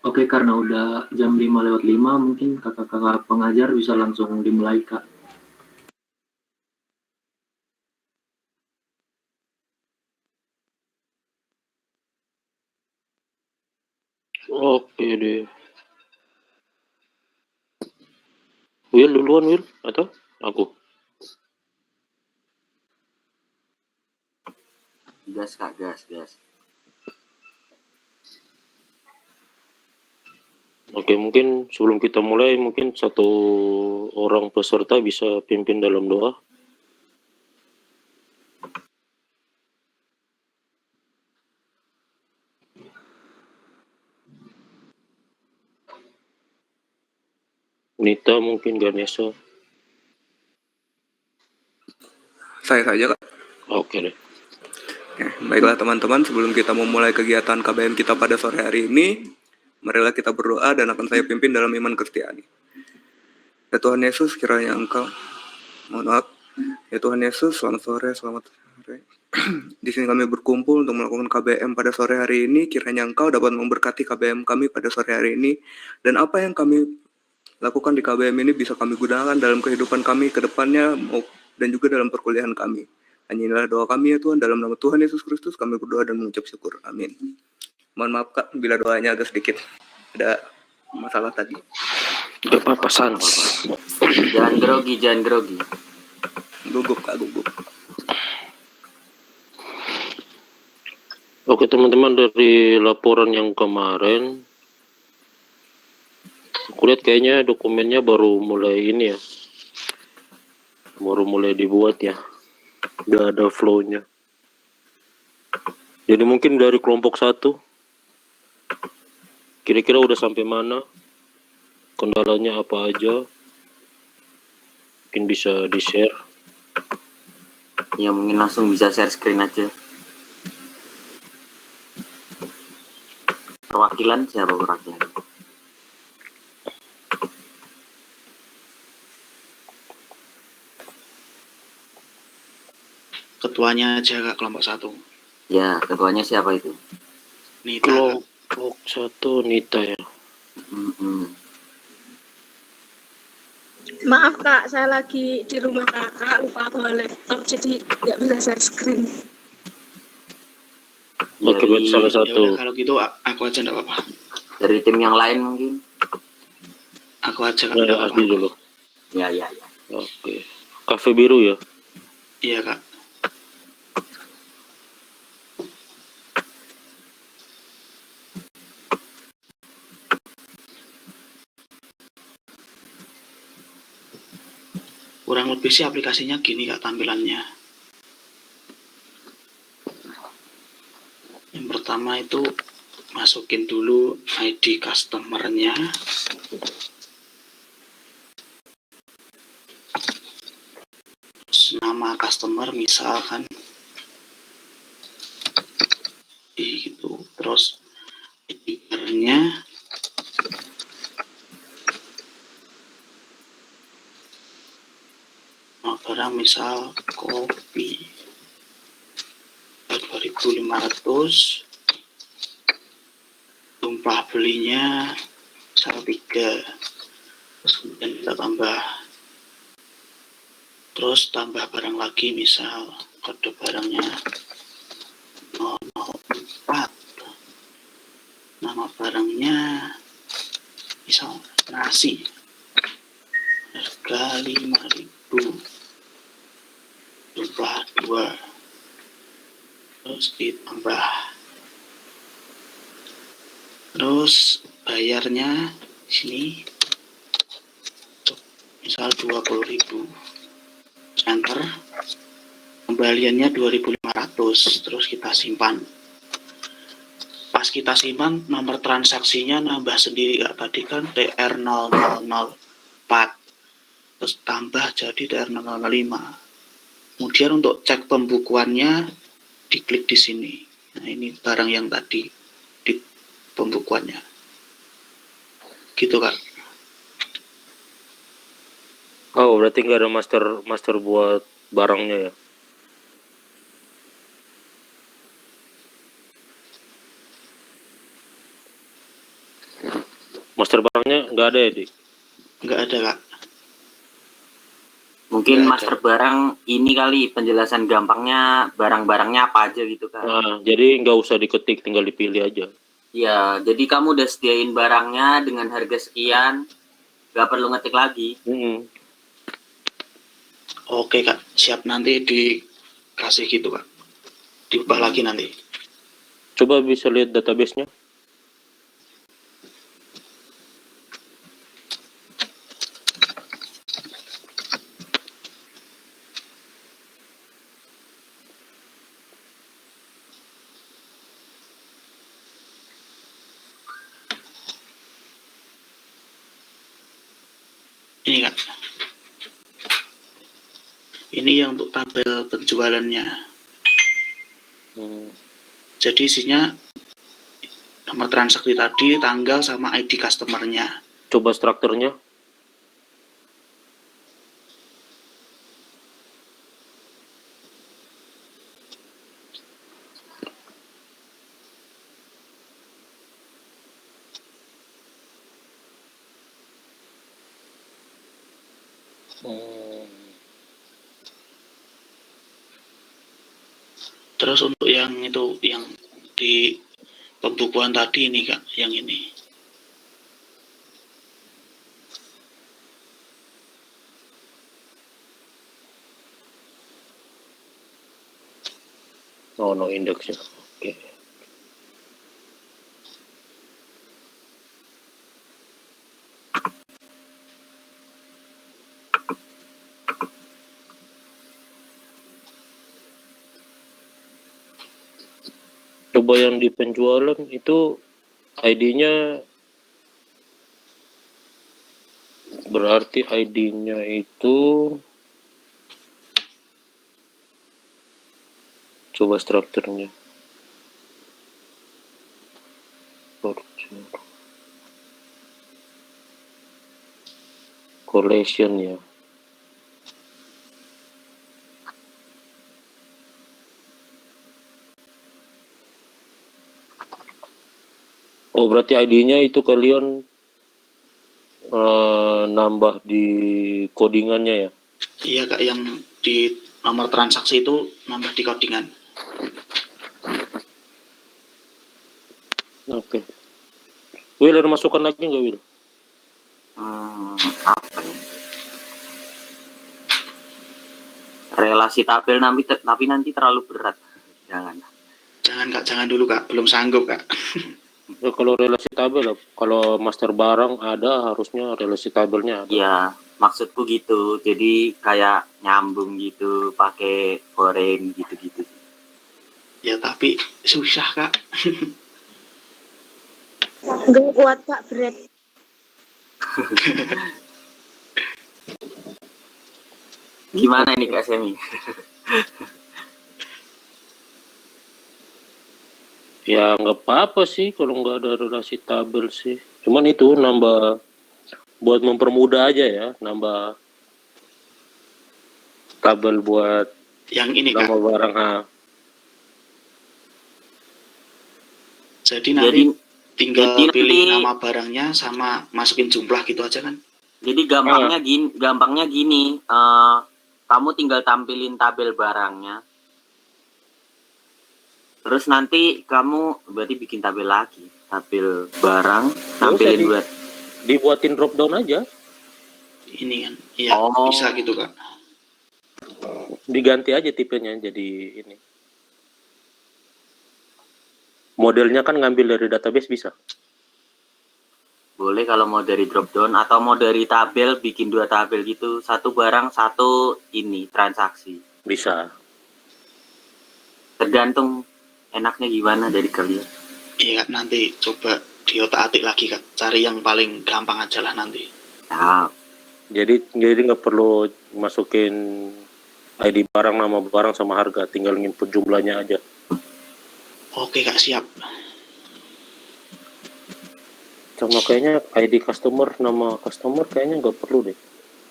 Oke, karena udah jam 5:05, mungkin kakak-kakak pengajar bisa langsung dimulai, Kak. Oke deh. Will duluan, Will? Atau aku? Gas, Kak, gas. Oke, mungkin sebelum kita mulai, mungkin satu orang peserta bisa pimpin dalam doa. Nita mungkin, Ganesha. Saya saja, Kak. Oke deh. Baiklah teman-teman, sebelum kita memulai kegiatan KBM kita pada sore hari ini, marilah kita berdoa dan akan saya pimpin dalam iman Kristiani. Ya Tuhan Yesus, kiranya Engkau, mohon maaf, ya Tuhan Yesus, selamat sore. Di sini kami berkumpul untuk melakukan KBM pada sore hari ini, kiranya Engkau dapat memberkati KBM kami pada sore hari ini, dan apa yang kami lakukan di KBM ini bisa kami gunakan dalam kehidupan kami ke depannya, dan juga dalam perkuliahan kami. Hanya inilah doa kami ya Tuhan, dalam nama Tuhan Yesus Kristus kami berdoa dan mengucap syukur. Amin. Mohon maaf Kak, bila doanya agak sedikit ada masalah tadi. Gak apa-apa, Sans. Jangan grogi. Gugup Kak, gugup. Oke teman-teman, dari laporan yang kemarin, aku lihat kayaknya dokumennya baru mulai ini ya. Baru mulai dibuat ya. Udah ada flow-nya. Jadi mungkin dari kelompok 1, kira-kira udah sampai mana? Kendalanya apa aja? Mungkin bisa di-share. Ya mungkin langsung bisa share screen aja. Perwakilan siapa perwakilan? Ketuanya aja Kak, kelompok 1. Ya, ketuanya siapa itu? Nita. Kelompok 1 Nita ya. Maaf Kak, saya lagi di rumah kakak, lupa bawa laptop, jadi nggak bisa share screen. Oke, berarti salah Ya satu. udah, kalau gitu aku aja enggak apa-apa. Dari tim yang lain mungkin? Aku aja Kak, Ya, enggak apa-apa. Asdi dulu. Ya. Oke. Kafe biru ya? Iya Kak. Kurang lebih sih aplikasinya gini Kak tampilannya. Yang pertama itu masukin dulu ID customer-nya. Terus nama customer misalkan gitu. Terus ID-nya barang misal kopi 2.500, tumpah belinya misal 3, terus kemudian kita tambah barang lagi, misal kode barangnya 004, nama barangnya misal nasi harga 5.000, jumlah 2, terus ditambah, terus bayarnya di sini misal 20.000, enter, kembaliannya 2.500, terus kita simpan. Pas kita simpan, nomor transaksinya nambah sendiri Kak. Tadi kan TR0004, terus tambah jadi TR005. Kemudian untuk cek pembukuannya diklik di sini. Nah, ini barang yang tadi di pembukuannya. Gitu Kak. Oh, berarti nggak ada master buat barangnya ya? master barangnya nggak ada ya, Dik? Nggak ada, Kak. Mungkin Nggak ada. master barang ini kali penjelasan gampangnya barang-barangnya apa aja gitu kan. Nah, jadi nggak usah diketik, tinggal dipilih aja. Ya, jadi kamu udah sediain barangnya dengan harga sekian, nggak perlu ngetik lagi. Oke, Kak. Siap, nanti dikasih gitu, Kak. Diubah lagi nanti. Coba bisa lihat database-nya. Ini, Kak. Ini yang untuk tabel penjualannya. Jadi isinya nomor transaksi tadi, tanggal, sama ID customer-nya. Coba strukturnya. Terus untuk yang itu, yang di pembukuan tadi ini, Kak, yang ini. Oh, no index-nya. Oke. Coba yang di penjualan itu ID-nya, berarti ID-nya itu, coba strukturnya. Collection ya. Oh, berarti ID-nya itu kalian nambah di codingannya ya? Iya, Kak, yang di nomor transaksi itu nambah di codingan. Oke. Will, ada masukan lagi nggak, Will? Apa ya? Relasi tabel tapi nanti terlalu berat. Jangan. Jangan, Kak, jangan dulu, Kak. Belum sanggup, Kak. Ya, kalau relasi tabel, kalau master barang ada, harusnya relasi tabelnya ada. Ya, maksudku gitu. Jadi kayak nyambung gitu, pakai foreign gitu-gitu. Ya, tapi susah, Kak. Nggak kuat, Kak, berat. Gimana ini Kak Semi? Ya nggak apa-apa sih kalau nggak ada relasi tabel sih. Cuman itu nambah buat mempermudah aja ya, nambah tabel buat Yang ini, Kak. nama barang. Jadi nanti tinggal jadi pilih nanti- nama barangnya sama masukin jumlah gitu aja kan. Jadi gampangnya gini, kamu tinggal tampilin tabel barangnya. Terus nanti kamu berarti bikin tabel lagi, tabel barang, tampilin buat Dibuatin drop down aja, Ini kan. Iya, Oh. bisa gitu, Kak. diganti aja tipenya jadi ini. Modelnya kan ngambil dari database bisa. boleh kalau mau dari drop down atau mau dari tabel bikin 2 tabel gitu, satu barang satu ini transaksi. Bisa. Tergantung enaknya gimana dari kalian. Iya, Kak, nanti coba diotak-atik lagi, Kak. Cari yang paling gampang aja lah nanti. Nah, Jadi nggak perlu masukin ID barang, nama barang sama harga, tinggal input jumlahnya aja. Oke, Kak, siap. Sama kayaknya ID customer, nama customer kayaknya nggak perlu deh.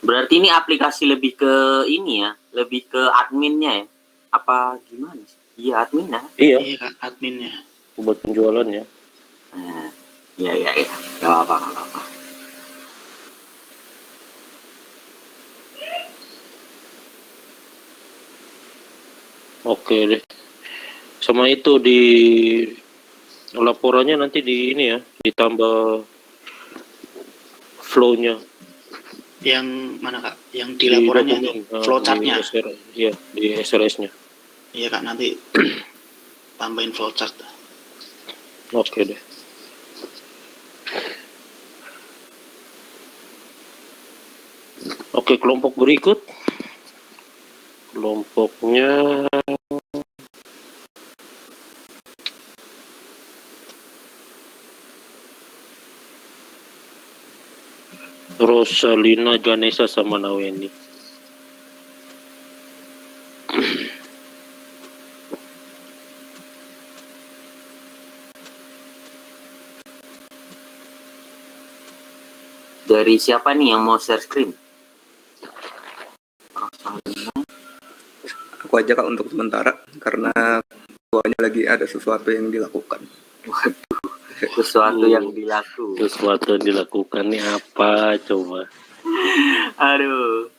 berarti ini aplikasi lebih ke ini ya, lebih ke adminnya ya? Apa gimana sih? Iya, admin ya. Iya, Iya, Kak, adminnya. buat penjualannya. Nah, iya. Gak apa-apa. Oke deh. Sama itu di laporannya nanti di ini ya, ditambah flow-nya Yang mana Kak? Yang di laporannya itu flowchart-nya. Iya, di SRS-nya. Iya Kak, nanti tambahin flowchart. Oke deh. Oke, kelompok berikut. Kelompoknya Rosalina, Ganesha, sama Naweni. Dari siapa nih yang mau share screen? Aku aja Kak untuk sementara karena soalnya lagi ada sesuatu yang dilakukan. Sesuatu yang dilakukan. Sesuatu yang dilakukan nih apa coba? Aduh.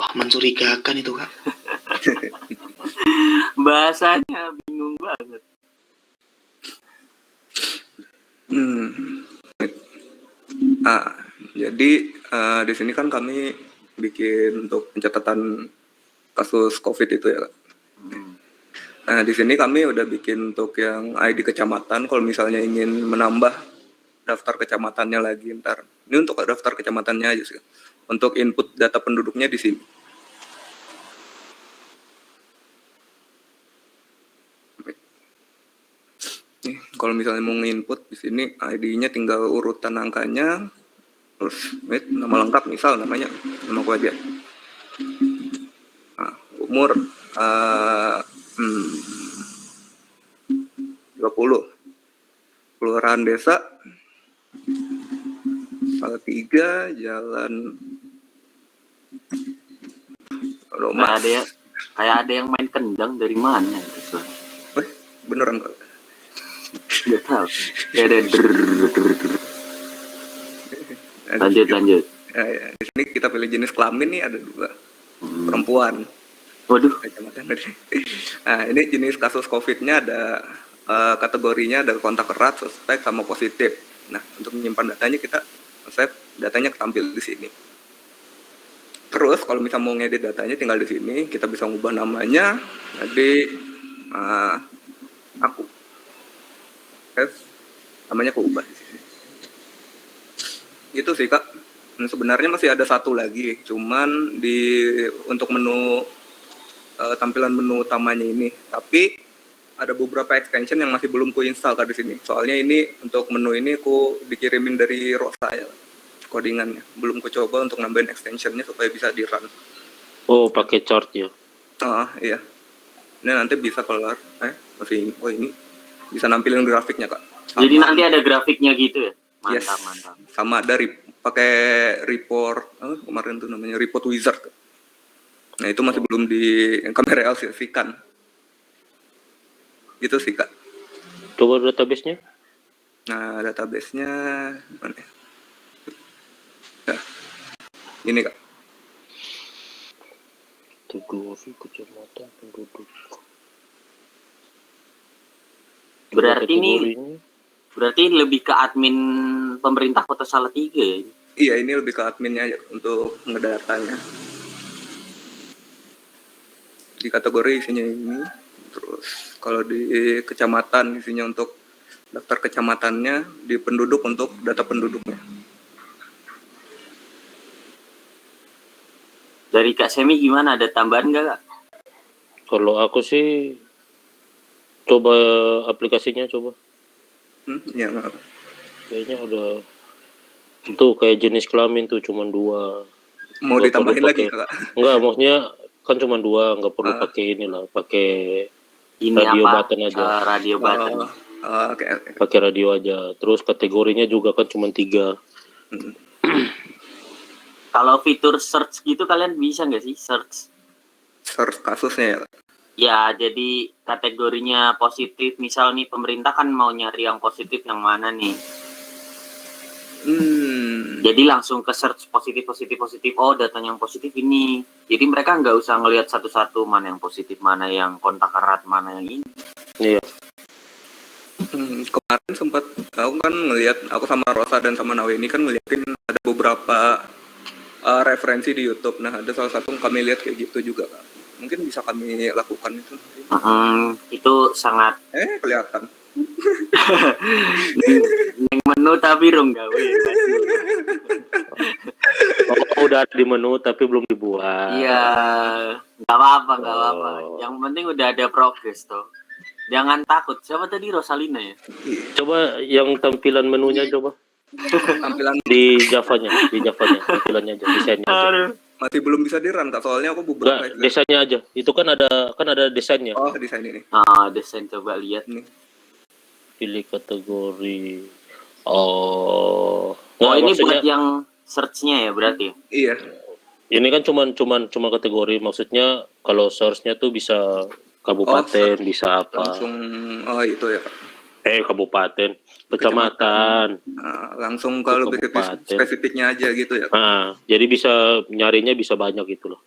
Wah, mencurigakan itu Kak. Bahasanya bingung banget. Jadi di sini kan kami bikin untuk pencatatan kasus COVID itu ya Kak. Nah, di sini kami udah bikin untuk yang ID kecamatan, kalau misalnya ingin menambah daftar kecamatannya lagi ntar. Ini untuk daftar kecamatannya aja sih. Untuk input data penduduknya di sini. Nih, kalau misalnya mau nginput di sini ID-nya tinggal urutan angkanya, terus nama lengkap misal namanya, nama aku aja. Nah, umur 20, kelurahan desa Salatiga, Jalan Romas. Kayak ada yang main kendang dari mana itu? Beneran Kak? Nggak tahu. Kayak ada lanjut. Ya, di sini kita pilih jenis kelamin nih ada 2, perempuan. Waduh. Nah, ini jenis kasus COVID-nya ada kategorinya ada kontak erat, suspek, sama positif. Nah, untuk menyimpan datanya kita save datanya ketampil di sini. Terus kalau misalnya mau ngedit datanya tinggal di sini, kita bisa ngubah namanya. Jadi aku namanya aku ubah di sini. Itu sih Kak. Sebenarnya masih ada satu lagi, cuman untuk menu tampilan menu utamanya ini, tapi ada beberapa extension yang masih belum ku install Kak di sini. Soalnya ini untuk menu ini aku dikirimin dari Rosa ya, codingannya. Belum ku coba untuk nambahin extensionnya supaya bisa di run. Oh, pakai chart ya? Iya. Ini nanti bisa keluar. Ini bisa nampilin grafiknya Kak. Jadi nanti ada grafiknya gitu ya? Mantap. Mantap. Sama dari pakai report kemarin tuh namanya report wizard. Nah itu masih belum kami realisasikan. Gitu sih Kak. Coba database-nya. Nah database-nya mana? Nah, ini Kak. Kategori kecamatan penduduk. Berarti lebih ke admin pemerintah Kota Salatiga ya? Iya, ini lebih ke adminnya aja untuk ngedatanya. Di kategori isinya ini, terus kalau di kecamatan isinya untuk daftar kecamatannya, di penduduk untuk data penduduknya. Dari Kak Semi gimana? Ada tambahan nggak Kak? Kalau aku sih coba aplikasinya coba. Ya nggak. Kayaknya udah tuh kayak jenis kelamin tuh cuma 2. Mau Nggak ditambahin perlu lagi pakai- Kak? Enggak, maksudnya kan cuma 2, nggak perlu pakai inilah, pakai Ini radio apa? button aja. Radio button. Oke. Pakai radio aja. Terus kategorinya juga kan cuma 3. Kalau fitur search gitu kalian bisa nggak sih search? Search kasusnya ya Kak? Ya, jadi kategorinya positif. Misal nih pemerintah kan mau nyari yang positif yang mana nih? Jadi langsung ke search positif. Oh, datanya yang positif ini. Jadi mereka nggak usah ngelihat satu-satu mana yang positif, mana yang kontak erat, mana yang ini. Iya. Kemarin sempat aku kan ngelihat, aku sama Rosa dan sama Nawe ini kan ngeliatin ada beberapa referensi di YouTube. Nah, ada salah satu yang kami lihat kayak gitu juga, Kak. Mungkin bisa kami lakukan itu. Itu sangat Kelihatan. yang menu tapi rong gawe. Oh, udah ada di menu tapi belum dibuat. Iya, nggak apa-apa. Yang penting udah ada progres tuh. Jangan takut. Siapa tadi, Rosalina ya? Coba yang tampilan menunya coba. Tampilan Di Javanya tampilannya aja, desainnya aja. masih belum bisa di-run, Kak. Soalnya aku beberapa Enggak, desainnya aja. Itu kan ada desainnya. Oh, desain ini. Desain coba lihat. Ini. Pilih kategori. Oh, Ini maksudnya, buat yang search-nya ya berarti. Iya. ini kan cuma kategori. Maksudnya kalau source-nya tuh bisa kabupaten, bisa apa? Langsung itu ya, Kak. Kabupaten, kecamatan. Langsung kalau spesifiknya aja gitu ya, Kak. Jadi bisa nyarinya bisa banyak gitu loh.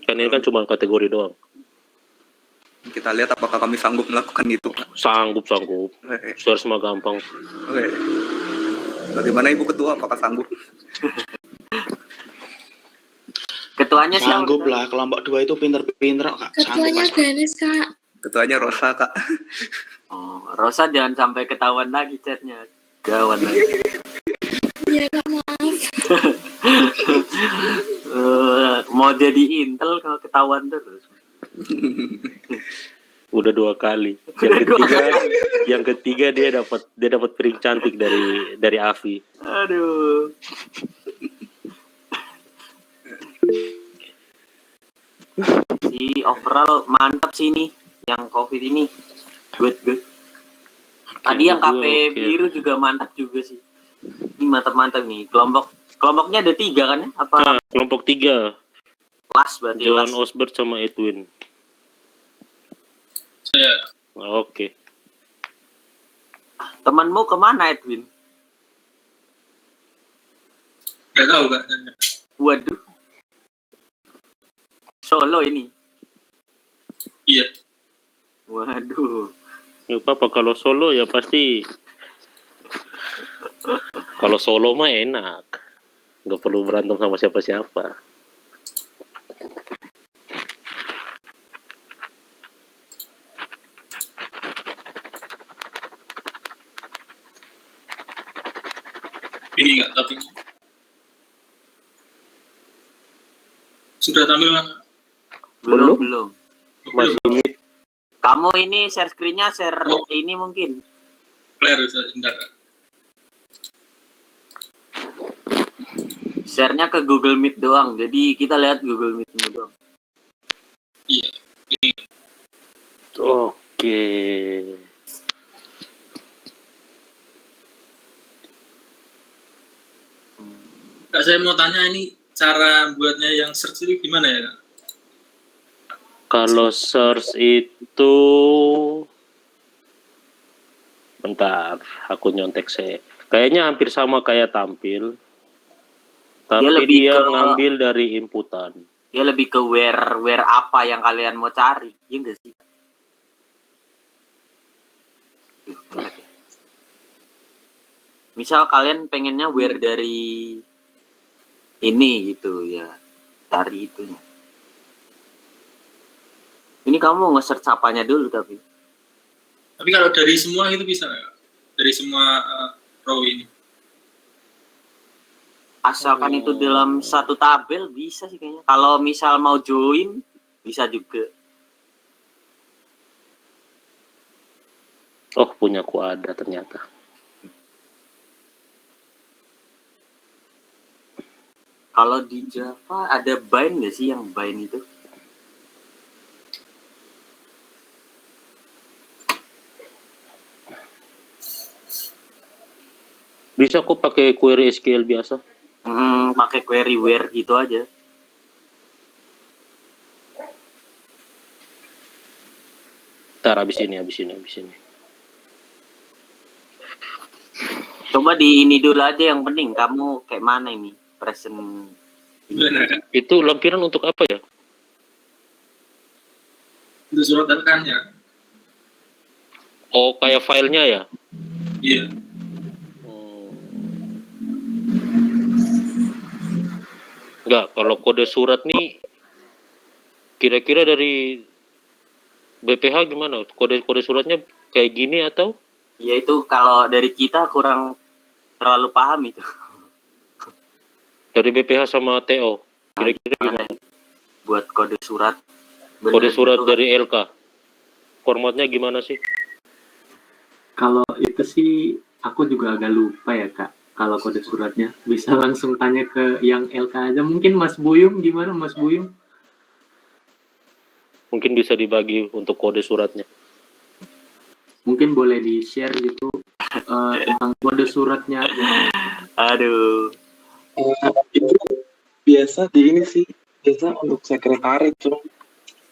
Kan ini kan cuma kategori doang. Kita lihat apakah kami sanggup melakukan itu, Kak. Sanggup. Oke. Source mah gampang. Oke. Bagaimana Ibu Ketua, apakah sanggup? Ketuanya siapa? Sanggup lah, kelompok 2 itu pinter-pinter, Kak. Ketuanya Sanggup, Ganes, Kak. Ketuanya Rosa, Kak. Rosa jangan sampai ketahuan lagi chatnya. Gawat lagi. Iya, Kak, maaf. Mau jadi Intel kalau ketahuan terus. Udah 2 kali. Yang ketiga dia dapat piring cantik dari Avi. Aduh. Si overall mantap sih ini yang COVID ini. Good. Tadi yang KP biru juga mantap juga sih. Ini mantap nih. Kelompoknya ada 3 kan ya? Apa Kelompok 3. kelas berarti? Johan Kelas. Osbert sama Edwin. Saya Oke. Temanmu kemana, Edwin? nggak tahu, Kak. Waduh. Solo ini. Iya. Waduh. Nggak apa-apa, kalau solo ya pasti. Kalau solo mah enak. Nggak perlu berantem sama siapa-siapa. Ini nggak, tapi sudah tampil, Mas? Belum. Masih mid. Kamu ini share screen-nya share Oh. ini mungkin. Clear, sebentar. Share-nya ke Google Meet doang. Jadi kita lihat Google Meet-mu doang. Iya. Ini Oke. Kak, saya mau tanya ini cara buatnya yang search itu gimana ya, Kak? Kalau search itu, bentar, aku nyontek saya. Kayaknya hampir sama kayak tampil, tapi lebih dia ke- ngambil dari inputan. Dia lebih ke where apa yang kalian mau cari. Iya enggak sih? Misal kalian pengennya where dari ini gitu ya. Cari itunya. Ini kamu nge-search apanya dulu tapi. Tapi kalau dari semua itu bisa nggak, Kak? Dari semua row ini. Asalkan itu dalam satu tabel bisa sih kayaknya. Kalau misal mau join bisa juga. Oh, punyaku ada ternyata. Kalau di Java ada bind nggak sih yang bind itu? Bisa kok pakai query SQL biasa. Pakai query where gitu aja. Ntar habis ini. Coba Coba di ini dulu aja yang penting. Kamu kayak mana ini? Present. Gimana Kak? Itu lampiran untuk apa ya? Itu surat LK-nya. Oh, kayak filenya ya? Iya. Enggak, kalau kode surat nih kira-kira dari BPH gimana? Kode suratnya kayak gini atau? Ya itu kalau dari kita kurang terlalu paham itu. Dari BPH sama TO? Kira-kira gimana? Buat kode surat. Kode surat gitu, dari LK? Formatnya gimana sih? Kalau itu sih aku juga agak lupa ya Kak. Kalau kode suratnya bisa langsung tanya ke yang LK aja. Mungkin Mas Buyung gimana Mas Buyung? Mungkin bisa dibagi untuk kode suratnya. Mungkin boleh di-share gitu tentang kode suratnya. Aduh. Itu biasa di ini sih, biasa untuk sekretariat, cuma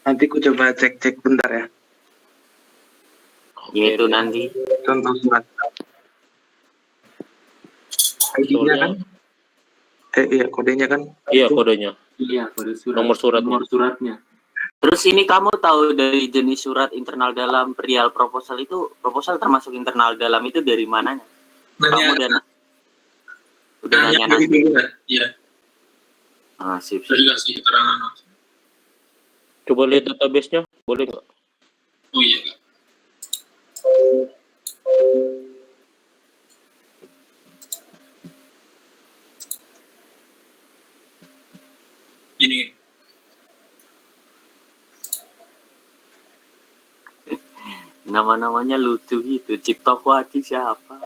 nanti ku coba cek bentar ya. Ya itu nanti. Contoh surat. ID-nya kan? Iya, kodenya kan? Iya, Itu. kodenya. Iya, kode surat. Nomor suratnya. Nomor suratnya. Terus ini kamu tahu dari jenis surat internal dalam perihal proposal itu, proposal termasuk internal dalam itu dari mananya? Kamu udah nanya nanti. Dulu ya. Iya. Ah, sip. Udah dikasih keterangan. Coba lihat database-nya, boleh nggak? Oh iya Kak. Ini Nama-namanya lucu gitu. Cipta Kuaci siapa?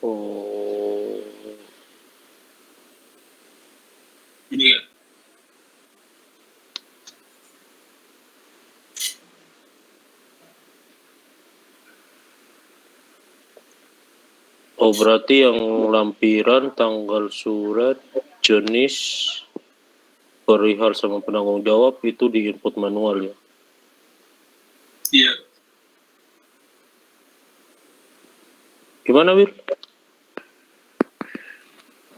Oh, ini Kak. oh berarti yang lampiran, tanggal surat, jenis, perihal sama penanggung jawab itu di input manual ya? Iya. Gimana, Wir?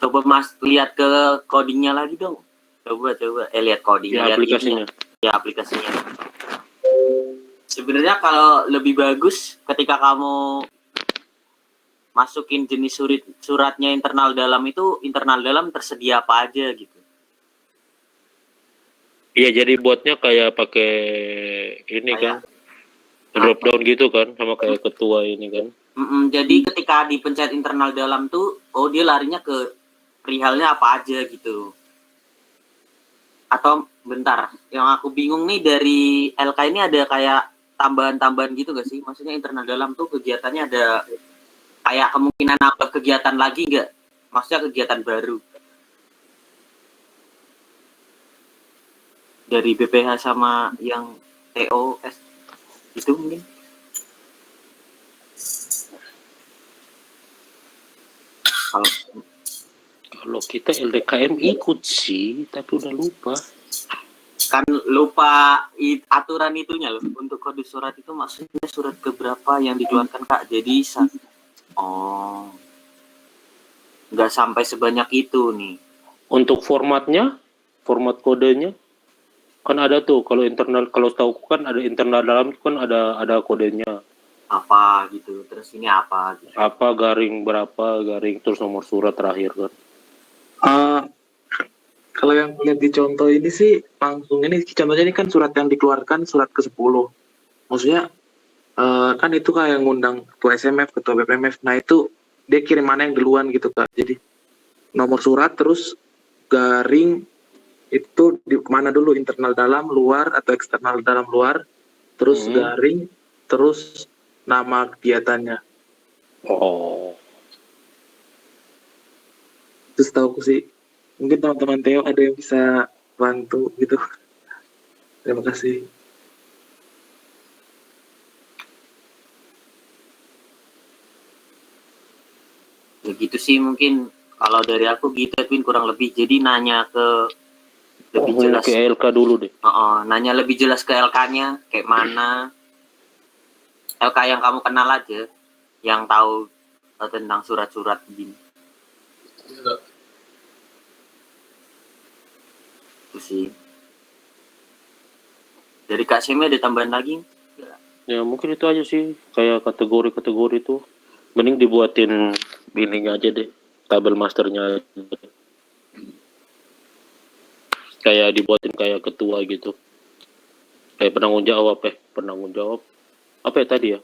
Coba Mas lihat ke codingnya lagi dong. Coba. Lihat codingnya. Ya, lihat aplikasinya. ininya. Ya, aplikasinya. Sebenarnya kalau lebih bagus ketika kamu masukin jenis suratnya internal dalam itu, internal dalam tersedia apa aja gitu. Iya, jadi buatnya kayak pakai ini kan, drop down gitu kan, sama kayak ketua ini kan. Jadi ketika dipencet internal dalam tuh, oh dia larinya ke perihalnya apa aja gitu. Atau bentar, yang aku bingung nih dari LK ini ada kayak tambahan-tambahan gitu gak sih? Maksudnya internal dalam tuh kegiatannya ada kayak kemungkinan nambah kegiatan lagi gak? Maksudnya kegiatan baru. Dari BPH sama yang TOS itu mungkin. Kalau kita LDKM ikut sih, tapi udah lupa. Kan lupa aturan itunya loh. Untuk kode surat itu maksudnya surat keberapa yang dikeluarkan Kak. Jadi nggak sampai sebanyak itu nih. Untuk formatnya, format kodenya kan ada tuh. Kalau internal, kalau tahu kan ada internal dalam kan ada kodenya. Apa gitu. Terus ini apa gitu. Apa garing berapa garing terus nomor surat terakhir kan. Kalau yang lihat di contoh ini sih langsung ini contohnya ini kan surat yang dikeluarkan surat ke-10. Maksudnya kan itu kayak ngundang ketua SMF, ketua BPMF. Nah itu dia kirim mana yang duluan gitu Kak. Jadi nomor surat terus garing itu di kemana dulu, internal dalam, luar atau eksternal dalam luar, terus garing, terus nama kegiatannya. Oh. Terus tahu sih, mungkin teman-teman Theo ada yang bisa bantu gitu. Terima kasih. Ya gitu sih mungkin kalau dari aku gitu Edwin kurang lebih. Jadi nanya ke lebih jelas ke LK dulu deh. Nanya lebih jelas ke LK-nya kayak mana. LK yang kamu kenal aja, yang tahu tentang surat-surat begini. Itu sih. Dari Kak Semi ada tambahan lagi? Ya mungkin itu aja sih, kayak kategori-kategori itu mending dibuatin ininya aja deh, tabel masternya aja. Kayak dibuatin kayak ketua gitu, kayak penanggung jawab apa ya tadi ya,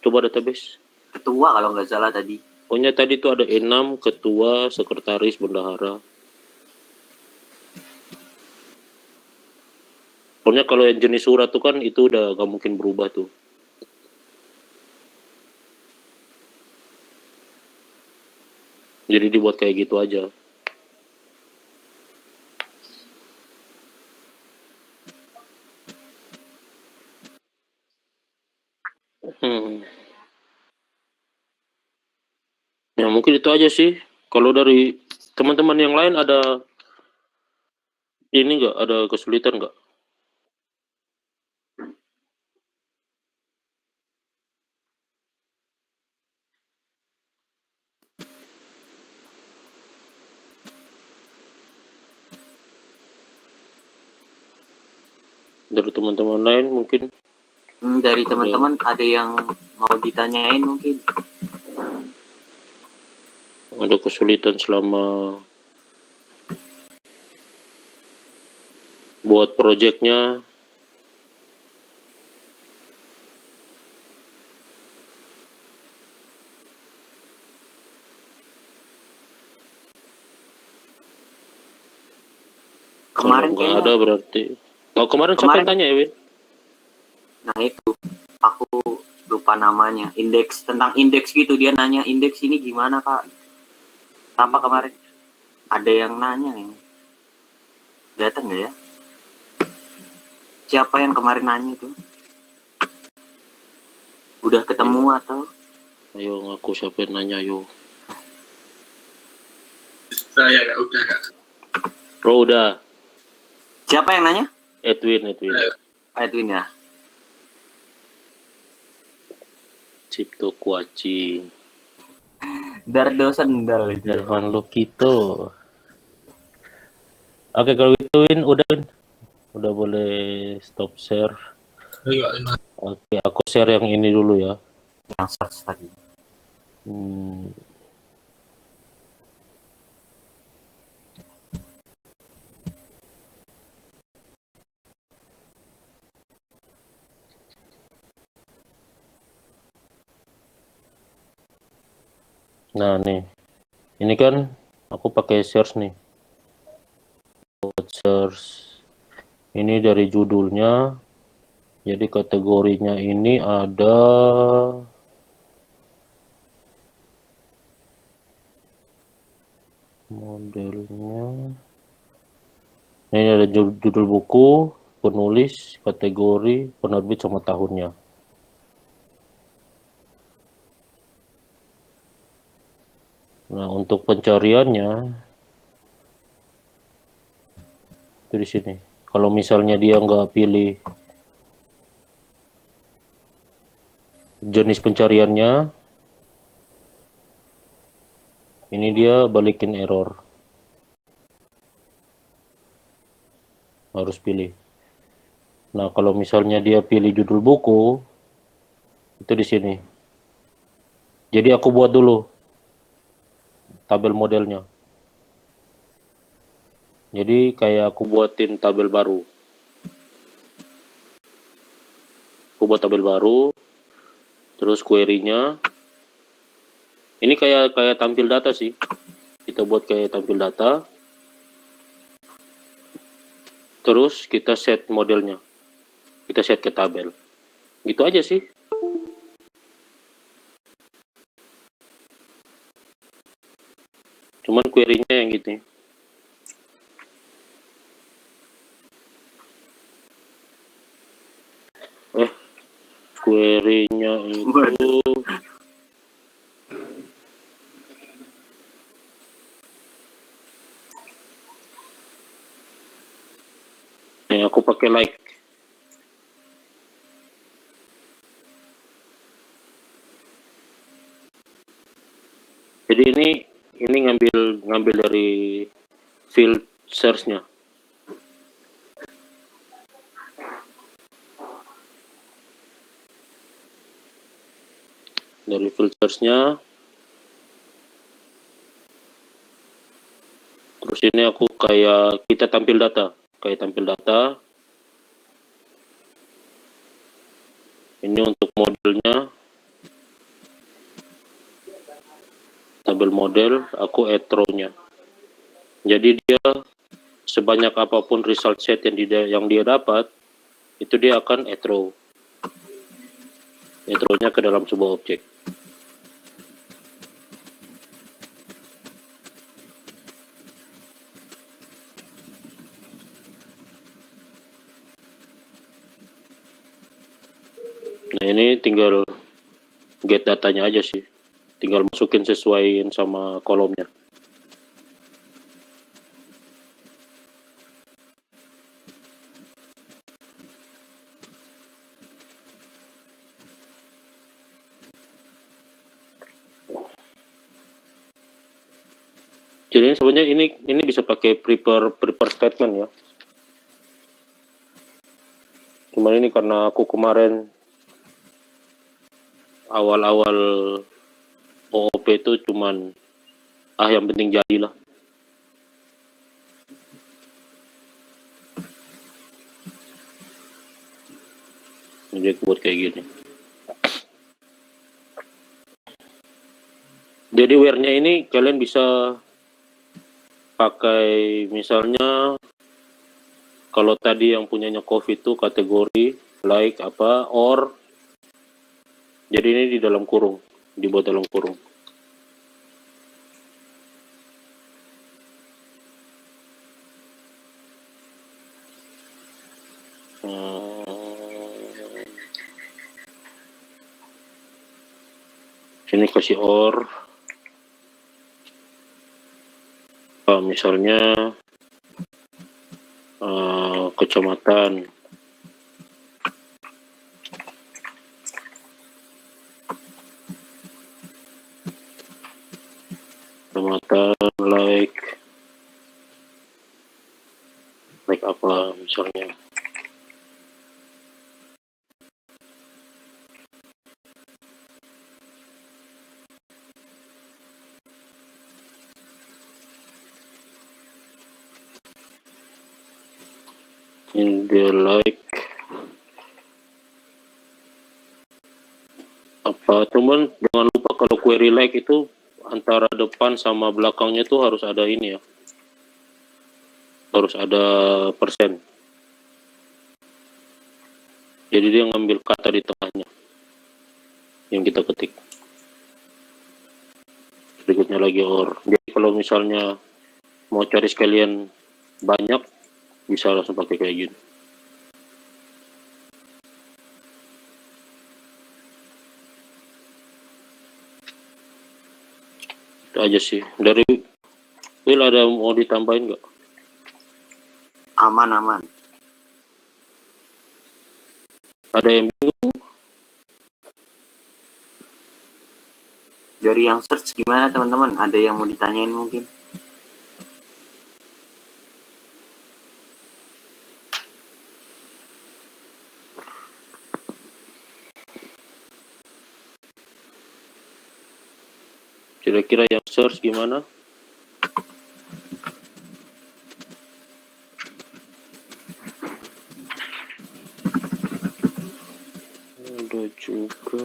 coba database. Ketua kalau nggak salah tadi. Pokoknya tadi tuh ada 6 ketua, sekretaris, bendahara. Pokoknya kalau yang jenis surat tuh kan itu udah gak mungkin berubah tuh. Jadi dibuat kayak gitu aja. Ya mungkin itu aja sih. Kalau dari teman-teman yang lain ada ini nggak, ada kesulitan nggak? Dari teman-teman lain mungkin? Dari teman-teman ada yang mau ditanyain mungkin? Ada kesulitan selama buat proyeknya? Kemarin nggak ada berarti. Oh, kemarin siapa yang tanya ya, Win? Nah itu, aku lupa namanya. Tentang indeks gitu, dia nanya indeks ini gimana Kak? Apa kemarin? Ada yang nanya nih. Datang nggak ya? Siapa yang kemarin nanya itu? Udah ketemu atau? Ayo ngaku siapa yang nanya, ayo. Saya Kak, udah Kak. Oh, udah. Siapa yang nanya? Edwin. Edwin ya. Cipto Kuaci. Dardo sendal itu. Darman Lokito. Oke, kalau itu Win, udah boleh stop share. Oke, aku share yang ini dulu ya. Yang search tadi. Nah nih, ini kan aku pakai search nih. Search. Ini dari judulnya. Jadi kategorinya ini ada modelnya. Ini ada judul buku, penulis, kategori, penerbit sama tahunnya. Nah, untuk pencariannya itu di sini. Kalau misalnya dia nggak pilih jenis pencariannya, ini dia balikin error. Harus pilih. Nah, kalau misalnya dia pilih judul buku, itu di sini. Jadi aku buat dulu tabel modelnya. Jadi kayak aku buatin tabel baru. Aku buat tabel baru, terus query-nya. Ini kayak tampil data sih. Kita buat kayak tampil data. Terus kita set modelnya. Kita set ke tabel. Gitu aja sih. Cuman query-nya yang gitu. Query-nya itu nih, aku pakai like. Jadi ini ngambil dari field search-nya. Dari field search-nya. Terus ini aku kayak kita tampil data. Ini untuk modelnya. Tabel model, aku add row-nya. Jadi dia sebanyak apapun result set yang dia dapat, itu dia akan add row. Add row-nya ke dalam sebuah objek. Nah ini tinggal get datanya aja sih. Tinggal masukin sesuaiin sama kolomnya. Jadi sebenarnya ini bisa pakai prepare statement ya. Cuman ini karena aku kemarin awal-awal OOP itu cuman yang penting jadilah. Jadi buat kayak gini. Jadi where-nya ini kalian bisa pakai misalnya kalau tadi yang punyanya COVID itu kategori like apa or, jadi ini di dalam kurung, dibuat dalam kurung. Sini kasih or, misalnya kecamatan, like apa misalnya. In the like apa, cuman jangan lupa kalau query like itu antara depan sama belakangnya tuh harus ada ini ya, harus ada persen. Jadi dia ngambil kata di tengahnya yang kita ketik. Berikutnya lagi or. Jadi kalau misalnya mau cari sekalian banyak, bisa langsung pakai kayak gini. Itu aja sih. Dari Will ada mau ditambahin nggak? Aman. Ada yang bingung? Dari yang search gimana teman-teman? Ada yang mau ditanyain mungkin? Kira-kira yang search gimana? Ada juga.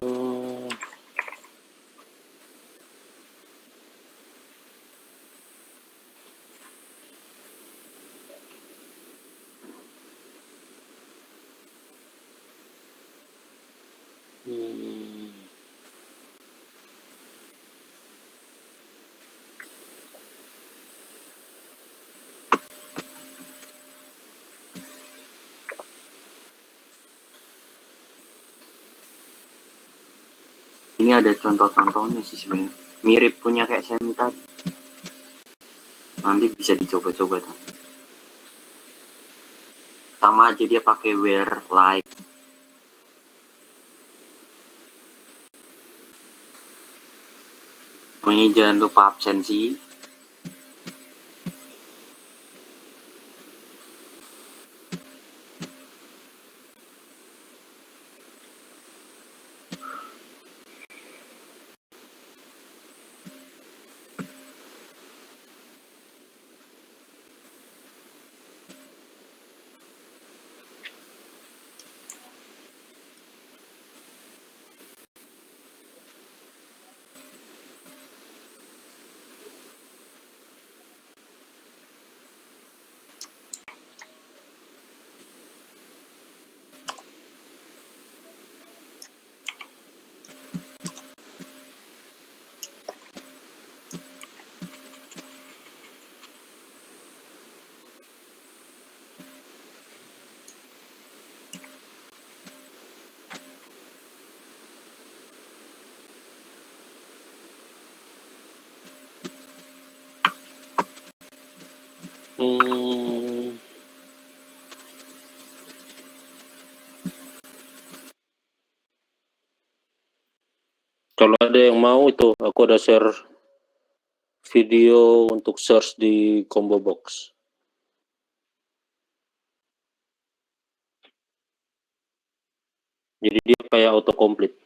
Ini ada contoh-contohnya sih sebenarnya. Mirip punya kayak saya tadi. Nanti bisa dicoba-coba tuh. Sama aja dia pakai where like. Pokoknya jangan lupa absensi. Kalau ada yang mau itu, aku ada share video untuk search di combo box. Jadi dia kayak autocomplete.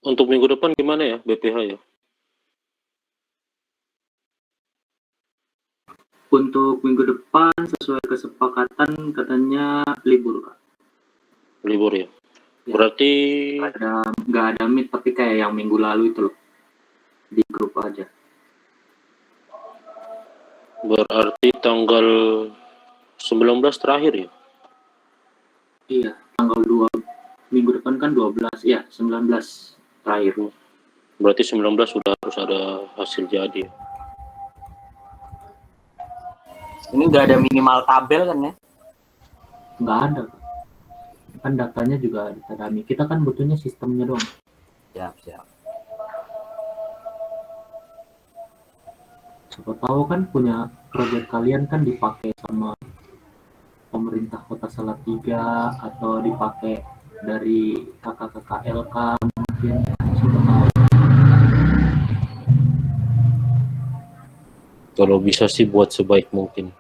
Untuk minggu depan gimana ya BPH ya? Untuk minggu depan sesuai kesepakatan katanya libur, Kak. Libur ya? Ya. Berarti Nggak ada meet, tapi kayak yang minggu lalu itu loh. Di grup aja. berarti tanggal 19 terakhir ya? Iya, tanggal 2 minggu depan kan 12, ya 19 terakhir. Berarti 19 sudah harus ada hasil jadi. Ini nggak ada minimal tabel kan ya? Nggak ada, Kak. Kan datanya juga data kami. Kita kan butuhnya sistemnya doang. Siap. Siapa tahu kan punya proyek kalian kan dipakai sama pemerintah Kota Salatiga atau dipakai dari kakak-kakak LK mungkin. Siapa tahu. Kalau bisa sih buat sebaik mungkin.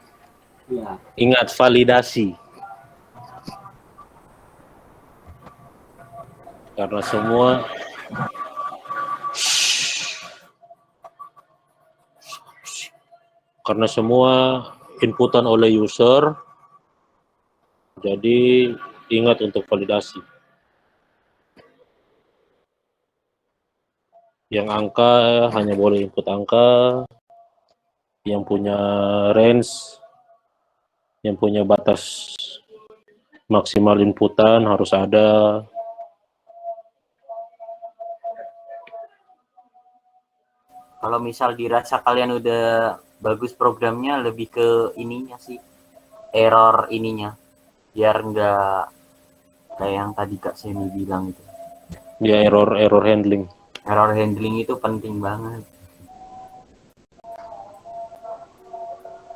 Ya, Ingat validasi. Karena semua inputan oleh user, jadi ingat untuk validasi. Yang angka hanya boleh input angka, yang punya range, yang punya batas maksimal inputan harus ada. Kalau misal dirasa kalian udah bagus programnya, lebih ke ininya sih, error ininya, biar nggak kayak yang tadi Kak Semi bilang itu. Ya, error handling. Error handling itu penting banget.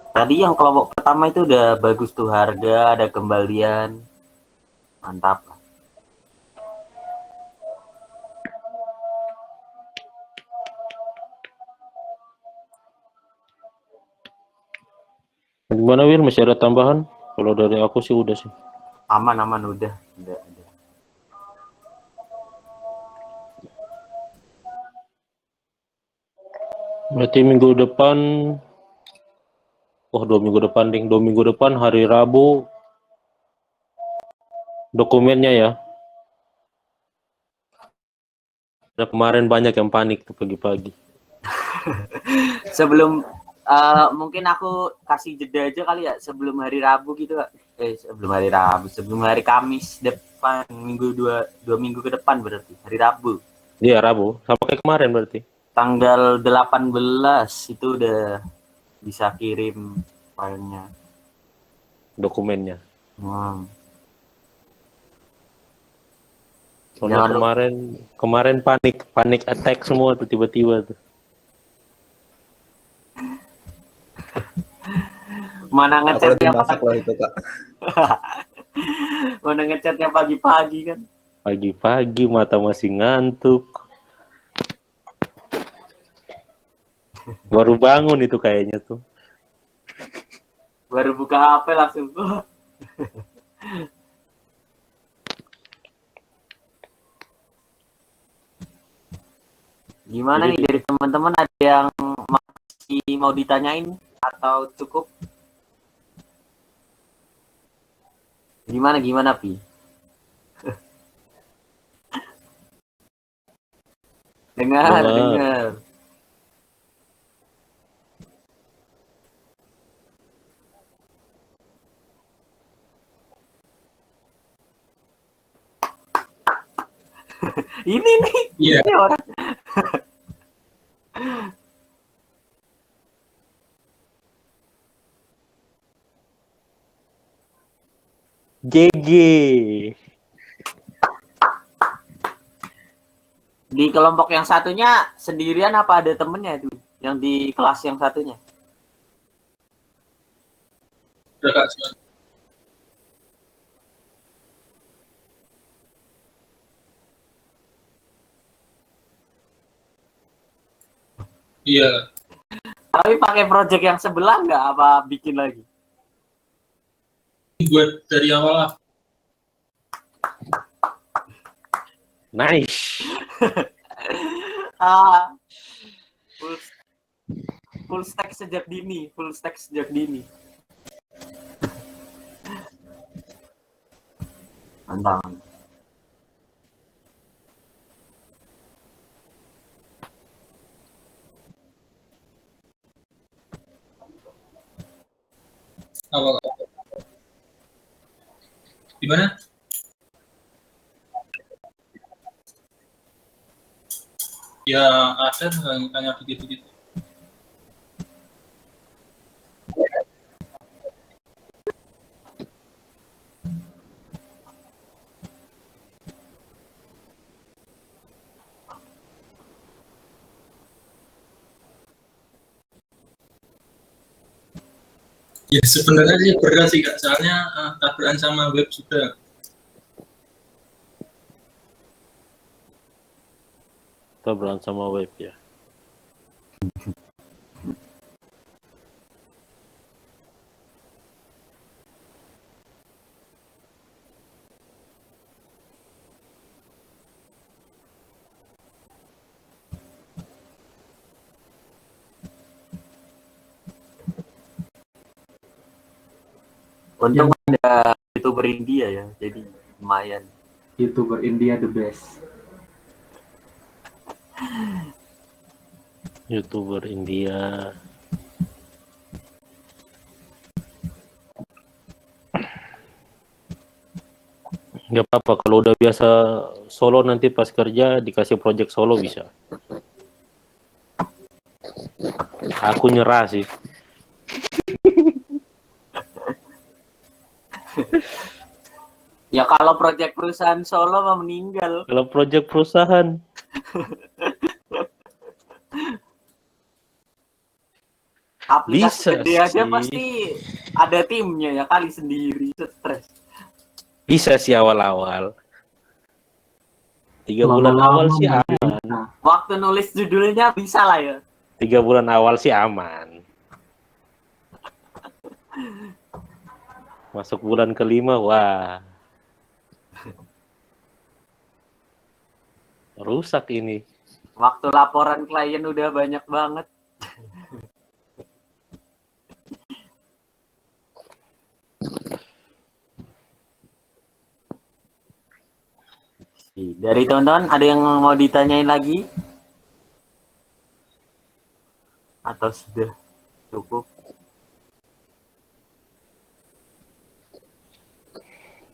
Tadi yang kelompok pertama itu udah bagus tuh, harga, ada kembalian, mantap. Gimana Wir, masih ada tambahan? Kalau dari aku sih udah sih. Aman udah. Berarti minggu depan, 2 minggu depan ding, 2 minggu depan hari Rabu dokumennya ya. Ada kemarin banyak yang panik tuh pagi-pagi. Sebelum mungkin aku kasih jeda aja kali ya, sebelum hari Rabu gitu Kak. Sebelum hari Kamis depan, dua minggu ke depan berarti hari Rabu. Iya, Rabu, sama kayak kemarin berarti. Tanggal 18 itu udah bisa kirim filenya, Dokumennya. Soalnya Jangan lupa. kemarin panik attack semua tuh tiba-tiba tuh. Mana Aku lagi ngechatnya masak loh itu kak. mana ngechatnya pagi-pagi kan. Pagi-pagi mata masih ngantuk. Baru bangun itu kayaknya tuh. Baru buka HP langsung. Gimana Jadi nih dari teman-teman, ada yang masih mau ditanyain atau cukup? Gimana Pi? Dengar. Ini nih, Iya. ini orang. GG. Di kelompok yang satunya sendirian apa ada temennya itu? Yang di kelas yang satunya? Udah kak semua. Iya. Tapi pakai project yang sebelah nggak, apa bikin lagi? Buat dari awal lah. Nice. Full stack sejak dini. Mantap. Apa kak? Gimana? Ya ada tanya begitu-gitu. Ya sebenarnya sih berat sih kak, soalnya tabrakan sama web juga. Tabrakan sama web ya. Untung ada YouTuber India ya, jadi lumayan. YouTuber India the best. YouTuber India. Gak apa-apa kalau udah biasa solo, nanti pas kerja dikasih project solo bisa. Aku nyerah sih. Ya kalau project perusahaan solo mah meninggal. Kalau project perusahaan Aplikasi bisa gede aja sih. pasti ada timnya ya, kali sendiri stres. Bisa sih awal-awal. 3 bulan awal sih aman. Waktu nulis judulnya bisa lah ya. 3 bulan awal sih aman. Masuk bulan kelima, wah. Rusak ini. Waktu laporan klien udah banyak banget. Dari teman-teman ada yang mau ditanyain lagi? Atau sudah cukup?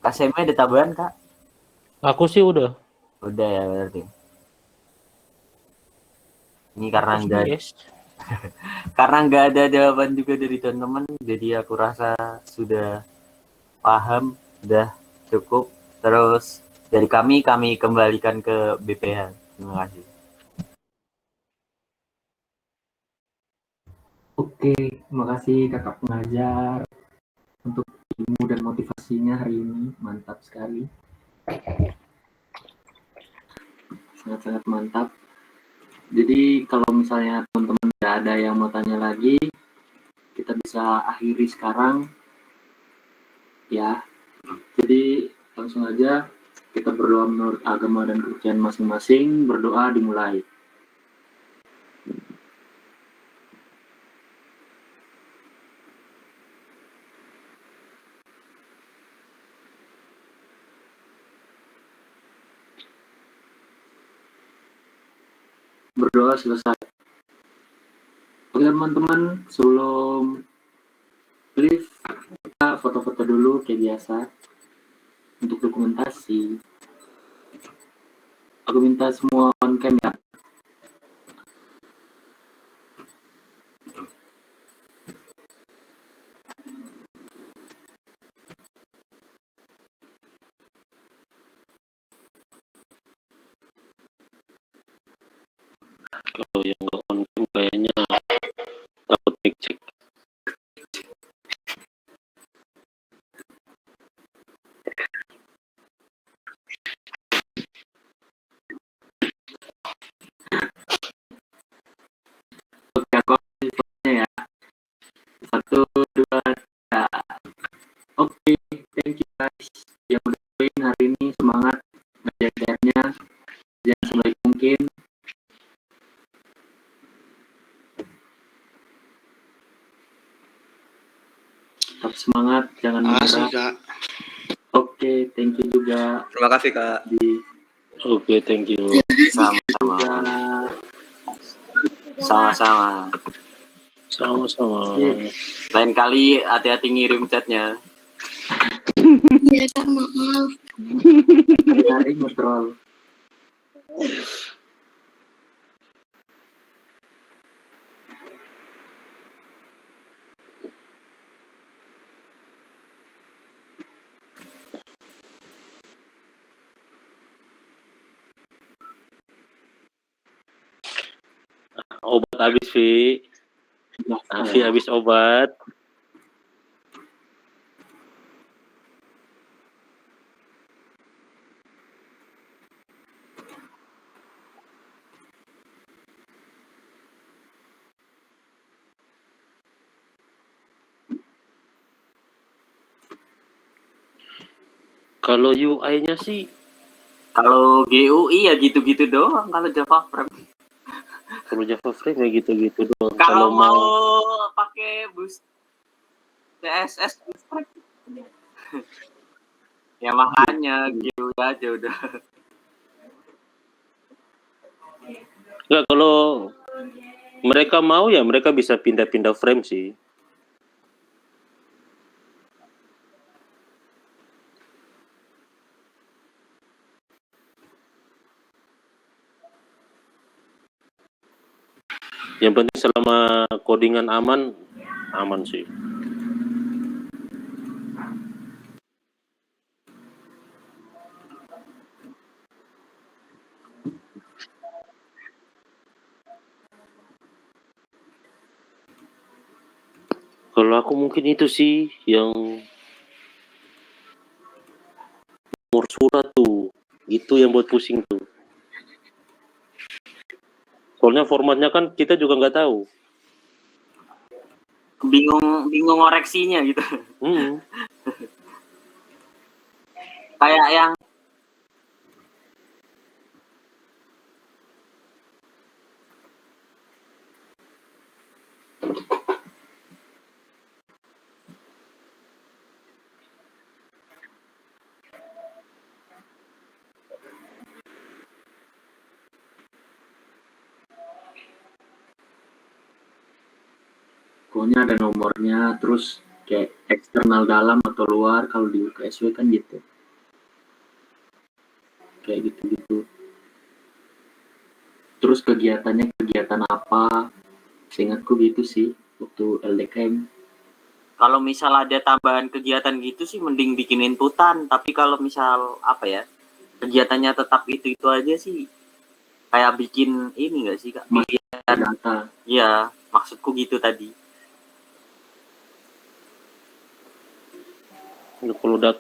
KSM ada tambahan, Kak? Aku sih udah. Udah ya berarti. Ini karena nggak ada jawaban juga dari teman-teman, jadi aku rasa sudah paham, udah cukup. Terus Dari kami kembalikan ke BPH. Terima kasih. Oke, terima kasih kakak pengajar untuk ilmu dan motivasinya hari ini. Mantap sekali. Sangat-sangat mantap. Jadi kalau misalnya teman-teman tidak ada yang mau tanya lagi, kita bisa akhiri sekarang. Ya, jadi langsung aja kita berdoa menurut agama dan kepercayaan masing-masing. Berdoa dimulai. Berdoa selesai. Oke teman-teman, sebelum live kita foto-foto dulu kayak biasa untuk dokumentasi. Aku minta semua on cam ya. Kalau yang nggak on cam kayaknya takut cek. Oke, aku fotonya ya. 1, 2, 3. Oke, thank you guys yang udah join hari ini. Semangat ngajar-ngajarnya, jangan sebaik mungkin. Tetap semangat, jangan Makasih, menyerah. Kak. Oke, thank you juga Terima kasih Kak. di Oke, thank you. Sama-sama. juga. Sama-sama. Sama-sama. Lain kali hati-hati ngirim chatnya. Ya kak, maaf. Hari ngetrol. Obat habis, Vi. Vi habis obat. Kalau UI-nya sih, Kalau GUI ya gitu-gitu doang. Kalau Java Frame. kalau Java Frame ya gitu-gitu doang. Kalau mau pakai boost CSS boost ya makanya GUI aja udah. Enggak, kalau mereka mau ya mereka bisa pindah-pindah frame sih. Yang penting selama codingan aman sih. Kalau aku mungkin itu sih yang nomor surat tuh, itu yang buat pusing tuh. Soalnya formatnya kan kita juga nggak tahu. Bingung ngoreksinya gitu. Kayak yang Pokoknya ada nomornya, terus kayak eksternal dalam atau luar, kalau di UKSW kan gitu. Kayak gitu-gitu. Terus kegiatannya kegiatan apa? Seingatku gitu sih, waktu LDKM. kalau misal ada tambahan kegiatan gitu sih mending bikin inputan, tapi kalau misal apa ya, kegiatannya tetap itu aja sih, kayak bikin ini nggak sih Kak? Bikin data. ya, maksudku gitu tadi. Ya,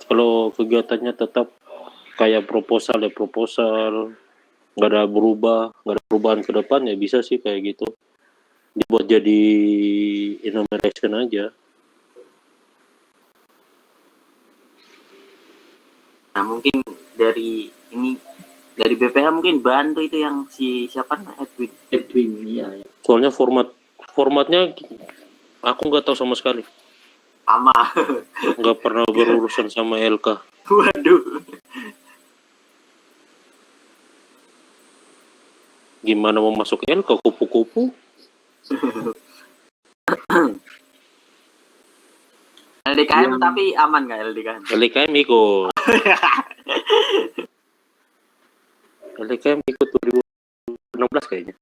kalau kegiatannya tetap kayak proposal, nggak ada perubahan ke depan, ya bisa sih kayak gitu. Dibuat jadi enumeration aja. Nah mungkin dari BPH mungkin bantu itu yang si siapa Edwin, iya. Soalnya formatnya aku nggak tahu sama sekali. sama. Nggak pernah berurusan sama LK. Waduh. Gimana mau masuk LK kupu-kupu? LDKM tapi aman nggak LDKM? LDKM ikut. LDKM